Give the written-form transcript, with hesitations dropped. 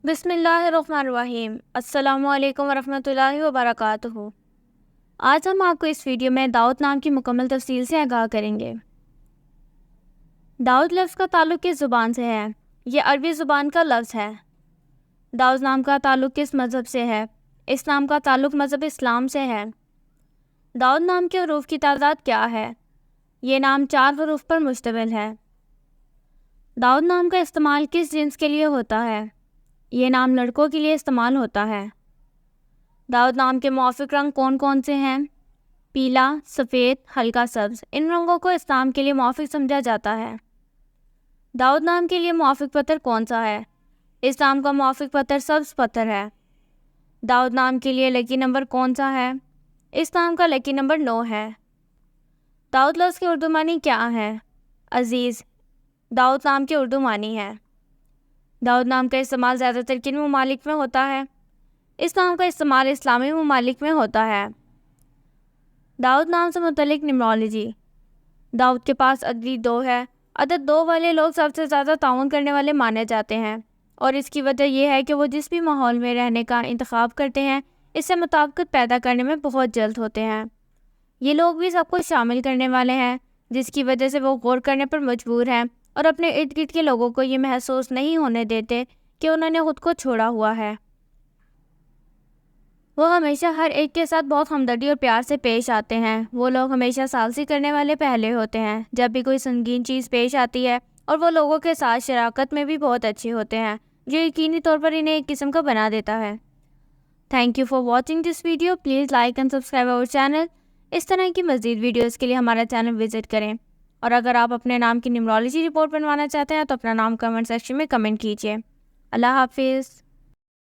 بسم اللہ الرحمن الرحیم۔ السلام علیکم ورحمۃ اللہ وبرکاتہ۔ آج ہم آپ کو اس ویڈیو میں داؤد نام کی مکمل تفصیل سے آگاہ کریں گے۔ داؤد لفظ کا تعلق کس زبان سے ہے؟ یہ عربی زبان کا لفظ ہے۔ داؤد نام کا تعلق کس مذہب سے ہے؟ اس نام کا تعلق مذہب اسلام سے ہے۔ داؤد نام کے حروف کی تعداد کیا ہے؟ یہ نام 4 حروف پر مشتمل ہے۔ داؤد نام کا استعمال کس جنس کے لیے ہوتا ہے؟ یہ نام لڑکوں کے لیے استعمال ہوتا ہے۔ داؤد نام کے موافق رنگ کون کون سے ہیں؟ پیلا، سفید، ہلکا سبز۔ ان رنگوں کو اس نام کے لیے موافق سمجھا جاتا ہے۔ داؤد نام کے لیے موافق پتھر کون سا ہے؟ اس نام کا موافق پتھر سبز پتھر ہے۔ داؤد نام کے لیے لکی نمبر کون سا ہے؟ اس نام کا لکی نمبر 9 ہے۔ داؤد لفظ کے اردو معنی کیا ہے؟ عزیز۔ داؤد نام کے اردو معنی ہے۔ داؤد نام کا استعمال زیادہ تر کن ممالک میں ہوتا ہے؟ اس نام کا استعمال اسلامی ممالک میں ہوتا ہے۔ داؤد نام سے متعلق نمرالوجی۔ داؤد کے پاس عددی 2 ہے۔ عدد 2 والے لوگ سب سے زیادہ تعاون کرنے والے مانے جاتے ہیں، اور اس کی وجہ یہ ہے کہ وہ جس بھی ماحول میں رہنے کا انتخاب کرتے ہیں اس سے مطابقت پیدا کرنے میں بہت جلد ہوتے ہیں۔ یہ لوگ بھی سب کو شامل کرنے والے ہیں، جس کی وجہ سے وہ غور کرنے پر مجبور ہیں اور اپنے ارد گرد کے لوگوں کو یہ محسوس نہیں ہونے دیتے کہ انہوں نے خود کو چھوڑا ہوا ہے۔ وہ ہمیشہ ہر ایک کے ساتھ بہت ہمدردی اور پیار سے پیش آتے ہیں۔ وہ لوگ ہمیشہ ثالثی کرنے والے پہلے ہوتے ہیں جب بھی کوئی سنگین چیز پیش آتی ہے، اور وہ لوگوں کے ساتھ شراکت میں بھی بہت اچھے ہوتے ہیں، جو یقینی طور پر انہیں ایک قسم کا بنا دیتا ہے۔ Thank you for watching this video. Please like and subscribe our channel. اس طرح کی مزید ویڈیوز کے لیے ہمارا چینل وزٹ کریں، اور اگر آپ اپنے نام کی نیمرالوجی رپورٹ بنوانا چاہتے ہیں تو اپنا نام کمنٹ سیکشن میں کمنٹ کیجیے۔ اللہ حافظ۔